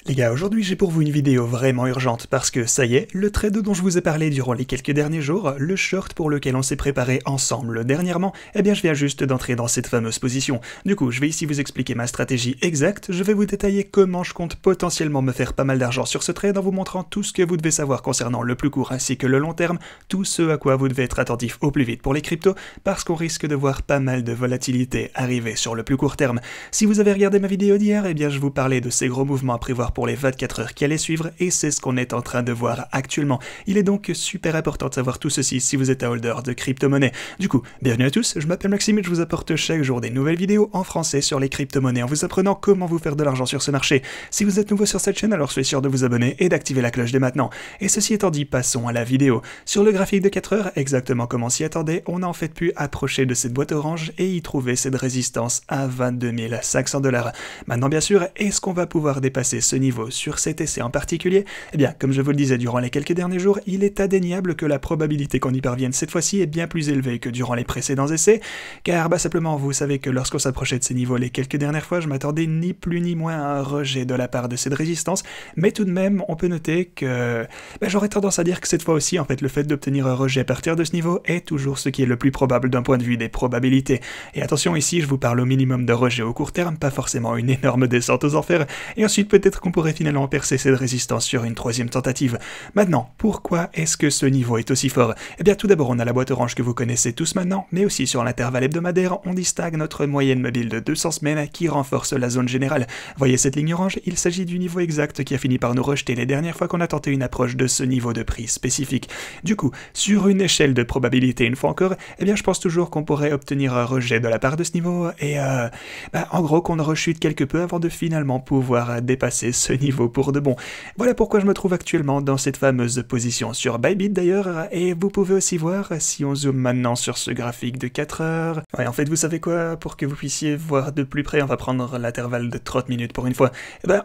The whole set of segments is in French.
Les gars, aujourd'hui j'ai pour vous une vidéo vraiment urgente parce que ça y est, le trade dont je vous ai parlé durant les quelques derniers jours, le short pour lequel on s'est préparé ensemble dernièrement, eh bien je viens juste d'entrer dans cette fameuse position. Du coup, je vais ici vous expliquer ma stratégie exacte, je vais vous détailler comment je compte potentiellement me faire pas mal d'argent sur ce trade en vous montrant tout ce que vous devez savoir concernant le plus court ainsi que le long terme, tout ce à quoi vous devez être attentif au plus vite pour les cryptos, parce qu'on risque de voir pas mal de volatilité arriver sur le plus court terme. Si vous avez regardé ma vidéo d'hier, eh bien je vous parlais de ces gros mouvements à prévoir pour les 24 heures qui allaient suivre, et c'est ce qu'on est en train de voir actuellement. Il est donc super important de savoir tout ceci si vous êtes un holder de crypto-monnaies. Du coup, bienvenue à tous, je m'appelle Maxime et je vous apporte chaque jour des nouvelles vidéos en français sur les crypto-monnaies en vous apprenant comment vous faire de l'argent sur ce marché. Si vous êtes nouveau sur cette chaîne, alors soyez sûr de vous abonner et d'activer la cloche dès maintenant. Et ceci étant dit, passons à la vidéo. Sur le graphique de 4 heures, exactement comme on s'y attendait, on a en fait pu approcher de cette boîte orange et y trouver cette résistance à 22 500 $. Maintenant bien sûr, est-ce qu'on va pouvoir dépasser ce niveau sur cet essai en particulier? Eh bien, comme je vous le disais durant les quelques derniers jours, il est indéniable que la probabilité qu'on y parvienne cette fois-ci est bien plus élevée que durant les précédents essais, car simplement vous savez que lorsqu'on s'approchait de ces niveaux les quelques dernières fois, je m'attendais ni plus ni moins à un rejet de la part de cette résistance, mais tout de même, on peut noter que j'aurais tendance à dire que cette fois aussi, en fait, le fait d'obtenir un rejet à partir de ce niveau est toujours ce qui est le plus probable d'un point de vue des probabilités. Et attention, ici, je vous parle au minimum de rejet au court terme, pas forcément une énorme descente aux enfers, et ensuite peut-être qu'on pourrait finalement percer cette résistance sur une troisième tentative. Maintenant, pourquoi est-ce que ce niveau est aussi fort? Eh bien tout d'abord on a la boîte orange que vous connaissez tous maintenant, mais aussi sur l'intervalle hebdomadaire, on distingue notre moyenne mobile de 200 semaines qui renforce la zone générale. Voyez cette ligne orange? Il s'agit du niveau exact qui a fini par nous rejeter les dernières fois qu'on a tenté une approche de ce niveau de prix spécifique. Du coup, sur une échelle de probabilité une fois encore, eh bien je pense toujours qu'on pourrait obtenir un rejet de la part de ce niveau, et en gros qu'on rechute quelque peu avant de finalement pouvoir dépasser ce niveau pour de bon. Voilà pourquoi je me trouve actuellement dans cette fameuse position sur Bybit d'ailleurs, et vous pouvez aussi voir, si on zoome maintenant sur ce graphique de 4 heures, ouais en fait vous savez quoi, pour que vous puissiez voir de plus près, on va prendre l'intervalle de 30 minutes pour une fois.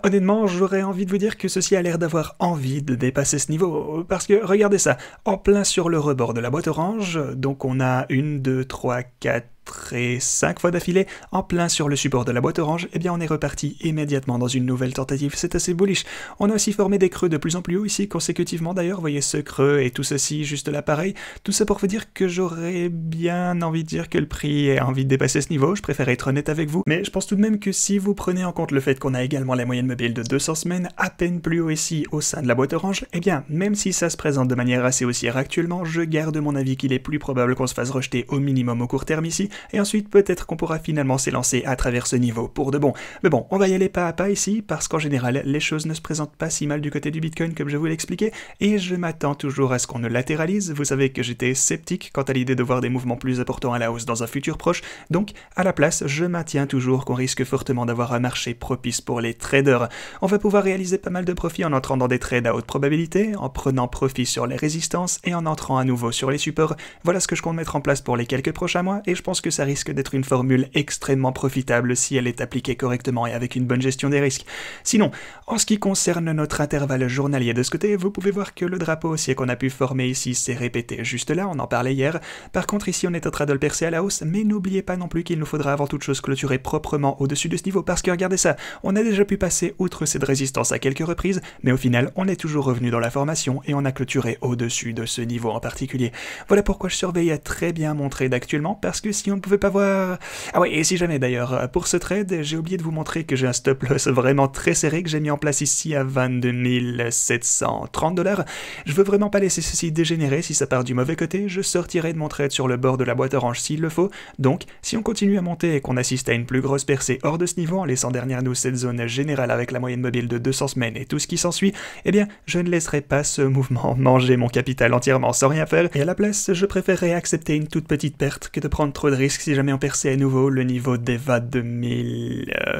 Honnêtement, j'aurais envie de vous dire que ceci a l'air d'avoir envie de dépasser ce niveau, parce que regardez ça, en plein sur le rebord de la boîte orange, donc on a 1, 2, 3, 4, et 5 fois d'affilée, en plein sur le support de la boîte orange, eh bien on est reparti immédiatement dans une nouvelle tentative, c'est assez bullish. On a aussi formé des creux de plus en plus haut ici, consécutivement d'ailleurs, voyez ce creux et tout ceci juste là pareil, tout ça pour vous dire que j'aurais bien envie de dire que le prix a envie de dépasser ce niveau, je préfère être honnête avec vous, mais je pense tout de même que si vous prenez en compte le fait qu'on a également la moyenne mobile de 200 semaines, à peine plus haut ici au sein de la boîte orange, eh bien même si ça se présente de manière assez haussière actuellement, je garde mon avis qu'il est plus probable qu'on se fasse rejeter au minimum au court terme ici, et ensuite peut-être qu'on pourra finalement s'élancer à travers ce niveau pour de bon. Mais bon, on va y aller pas à pas ici, parce qu'en général, les choses ne se présentent pas si mal du côté du Bitcoin comme je vous l'ai expliqué, et je m'attends toujours à ce qu'on ne latéralise. Vous savez que j'étais sceptique quant à l'idée de voir des mouvements plus importants à la hausse dans un futur proche, donc à la place, je maintiens toujours qu'on risque fortement d'avoir un marché propice pour les traders. On va pouvoir réaliser pas mal de profits en entrant dans des trades à haute probabilité, en prenant profit sur les résistances et en entrant à nouveau sur les supports. Voilà ce que je compte mettre en place pour les quelques prochains mois, et je pense que ça risque d'être une formule extrêmement profitable si elle est appliquée correctement et avec une bonne gestion des risques. Sinon, en ce qui concerne notre intervalle journalier de ce côté, vous pouvez voir que le drapeau haussier qu'on a pu former ici s'est répété juste là, on en parlait hier. Par contre ici on est en train de le percer à la hausse, mais n'oubliez pas non plus qu'il nous faudra avant toute chose clôturer proprement au-dessus de ce niveau, parce que regardez ça, on a déjà pu passer outre cette résistance à quelques reprises, mais au final on est toujours revenu dans la formation et on a clôturé au-dessus de ce niveau en particulier. Voilà pourquoi je surveille à très bien mon trade actuellement, parce que si on ne pouvait pas voir... Ah ouais, et si jamais d'ailleurs, pour ce trade, j'ai oublié de vous montrer que j'ai un stop loss vraiment très serré que j'ai mis en place ici à 22 730 $. Je veux vraiment pas laisser ceci dégénérer. Si ça part du mauvais côté, je sortirai de mon trade sur le bord de la boîte orange s'il le faut. Donc, si on continue à monter et qu'on assiste à une plus grosse percée hors de ce niveau, en laissant derrière nous cette zone générale avec la moyenne mobile de 200 semaines et tout ce qui s'ensuit, eh bien, je ne laisserai pas ce mouvement manger mon capital entièrement sans rien faire, et à la place, je préférerais accepter une toute petite perte que de prendre trop de risques si jamais on perçait à nouveau le niveau des 22 000...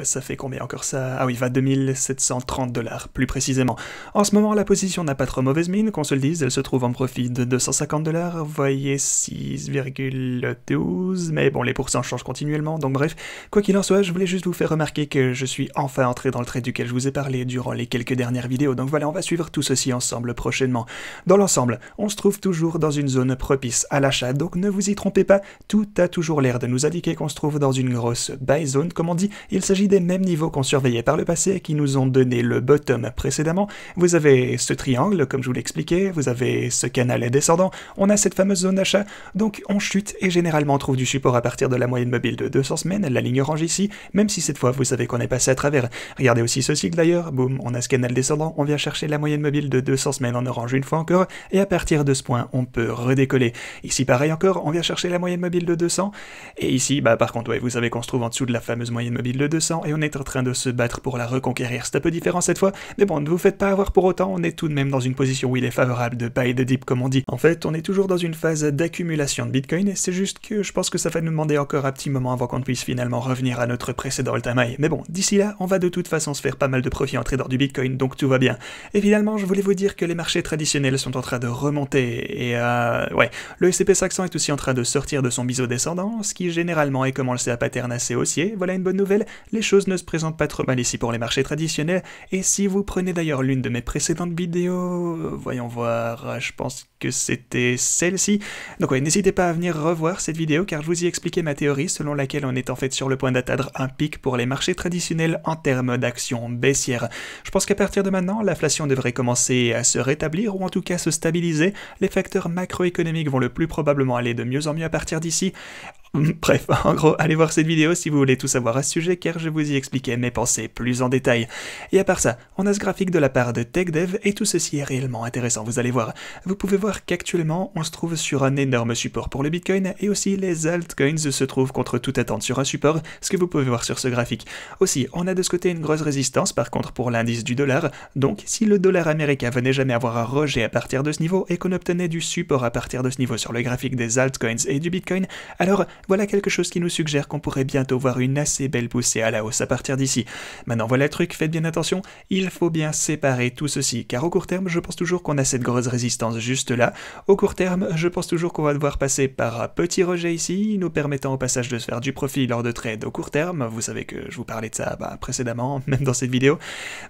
ça fait combien encore ça? Ah oui, 22 730 $, plus précisément. En ce moment, la position n'a pas trop mauvaise mine, qu'on se le dise, elle se trouve en profit de 250 $, voyez 6,12, mais bon, les pourcents changent continuellement, donc bref. Quoi qu'il en soit, je voulais juste vous faire remarquer que je suis enfin entré dans le trade duquel je vous ai parlé durant les quelques dernières vidéos, donc voilà, on va suivre tout ceci ensemble prochainement. Dans l'ensemble, on se trouve toujours dans une zone propice à l'achat, donc ne vous y trompez pas, tout a toujours toujours l'air de nous indiquer qu'on se trouve dans une grosse buy zone, comme on dit. Il s'agit des mêmes niveaux qu'on surveillait par le passé et qui nous ont donné le bottom précédemment. Vous avez ce triangle, comme je vous l'expliquais, vous avez ce canal descendant, on a cette fameuse zone d'achat, donc on chute et généralement on trouve du support à partir de la moyenne mobile de 200 semaines, la ligne orange ici, même si cette fois vous savez qu'on est passé à travers. Regardez aussi ce cycle d'ailleurs, boum, on a ce canal descendant, on vient chercher la moyenne mobile de 200 semaines en orange une fois encore, et à partir de ce point on peut redécoller. Ici pareil encore, on vient chercher la moyenne mobile de 200, et ici, bah par contre ouais, vous savez qu'on se trouve en dessous de la fameuse moyenne mobile de 200, et on est en train de se battre pour la reconquérir. C'est un peu différent cette fois, mais bon, ne vous faites pas avoir pour autant, on est tout de même dans une position où il est favorable de buy the dip comme on dit. En fait, on est toujours dans une phase d'accumulation de Bitcoin, et c'est juste que je pense que ça va nous demander encore un petit moment avant qu'on puisse finalement revenir à notre précédent all-time high. Mais bon, d'ici là, on va de toute façon se faire pas mal de profit en trader du Bitcoin, donc tout va bien. Et finalement, je voulais vous dire que les marchés traditionnels sont en train de remonter, et ouais, le S&P 500 est aussi en train de sortir de son biseau descendant, ce qui généralement est commencé à pattern assez haussier. Voilà une bonne nouvelle, les choses ne se présentent pas trop mal ici pour les marchés traditionnels, et si vous prenez d'ailleurs l'une de mes précédentes vidéos, voyons voir, je pense que c'était celle-ci. Donc ouais, n'hésitez pas à venir revoir cette vidéo car je vous y expliquais ma théorie selon laquelle on est en fait sur le point d'atteindre un pic pour les marchés traditionnels en termes d'action baissière. Je pense qu'à partir de maintenant, l'inflation devrait commencer à se rétablir ou en tout cas se stabiliser. Les facteurs macroéconomiques vont le plus probablement aller de mieux en mieux à partir d'ici. Bref, en gros, allez voir cette vidéo si vous voulez tout savoir à ce sujet car je vous y expliquais mes pensées plus en détail. Et à part ça, on a ce graphique de la part de TechDev et tout ceci est réellement intéressant, vous allez voir. Vous pouvez voir qu'actuellement, on se trouve sur un énorme support pour le Bitcoin et aussi les altcoins se trouvent contre toute attente sur un support, ce que vous pouvez voir sur ce graphique. Aussi, on a de ce côté une grosse résistance par contre pour l'indice du dollar, donc si le dollar américain venait jamais avoir un rejet à partir de ce niveau et qu'on obtenait du support à partir de ce niveau sur le graphique des altcoins et du Bitcoin, alors voilà quelque chose qui nous suggère qu'on pourrait bientôt voir une assez belle poussée à la hausse à partir d'ici. Maintenant voilà le truc, faites bien attention, il faut bien séparer tout ceci, car au court terme, je pense toujours qu'on a cette grosse résistance juste là. Au court terme, je pense toujours qu'on va devoir passer par un petit rejet ici, nous permettant au passage de se faire du profit lors de trades au court terme. Vous savez que je vous parlais de ça précédemment, même dans cette vidéo.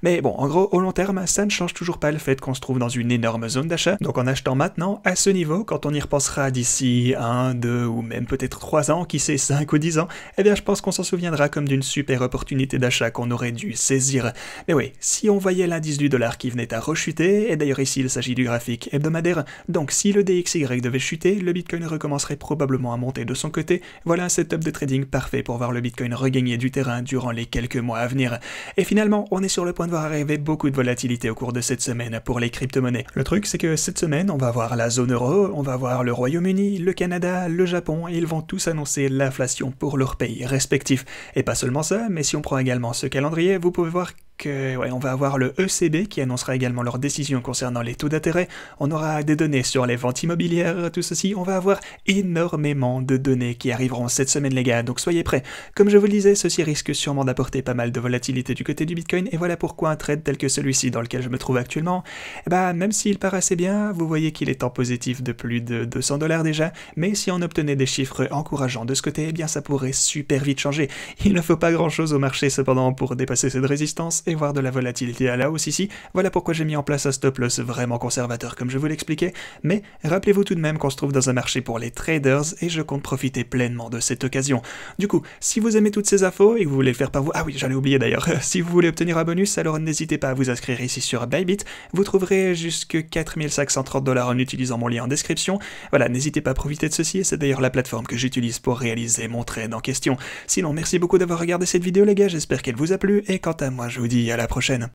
Mais bon, en gros, au long terme, ça ne change toujours pas le fait qu'on se trouve dans une énorme zone d'achat. Donc en achetant maintenant, à ce niveau, quand on y repensera d'ici 1, 2 ou même peut-être 3 ans, qui sait 5 ou 10 ans, eh bien je pense qu'on s'en souviendra comme d'une super opportunité d'achat qu'on aurait dû saisir. Mais oui, si on voyait l'indice du dollar qui venait à rechuter, et d'ailleurs ici il s'agit du graphique hebdomadaire, donc si le DXY devait chuter, le Bitcoin recommencerait probablement à monter de son côté. Voilà un setup de trading parfait pour voir le Bitcoin regagner du terrain durant les quelques mois à venir. Et finalement, on est sur le point de voir arriver beaucoup de volatilité au cours de cette semaine pour les crypto-monnaies. Le truc c'est que cette semaine, on va voir la zone euro, on va voir le Royaume-Uni, le Canada, le Japon, et ils vont tous annoncer l'inflation pour leurs pays respectifs. Et pas seulement ça, mais si on prend également ce calendrier, vous pouvez voir ouais, on va avoir le ECB qui annoncera également leur décision concernant les taux d'intérêt, on aura des données sur les ventes immobilières, tout ceci, on va avoir énormément de données qui arriveront cette semaine les gars, donc soyez prêts. Comme je vous le disais, ceci risque sûrement d'apporter pas mal de volatilité du côté du Bitcoin, et voilà pourquoi un trade tel que celui-ci dans lequel je me trouve actuellement, même s'il part assez bien, vous voyez qu'il est en positif de plus de 200 $ déjà, mais si on obtenait des chiffres encourageants de ce côté, eh bien ça pourrait super vite changer. Il ne faut pas grand chose au marché cependant pour dépasser cette résistance, et voir de la volatilité à la hausse ici. Voilà pourquoi j'ai mis en place un stop loss vraiment conservateur comme je vous l'expliquais, mais rappelez-vous tout de même qu'on se trouve dans un marché pour les traders et je compte profiter pleinement de cette occasion. Du coup, si vous aimez toutes ces infos et que vous voulez le faire par vous, ah oui j'allais oublier d'ailleurs, si vous voulez obtenir un bonus, alors n'hésitez pas à vous inscrire ici sur Bybit, vous trouverez jusque 4530 $ en utilisant mon lien en description. Voilà, n'hésitez pas à profiter de ceci et c'est d'ailleurs la plateforme que j'utilise pour réaliser mon trade en question. Sinon, merci beaucoup d'avoir regardé cette vidéo les gars, j'espère qu'elle vous a plu et quant à moi je vous dis à la prochaine.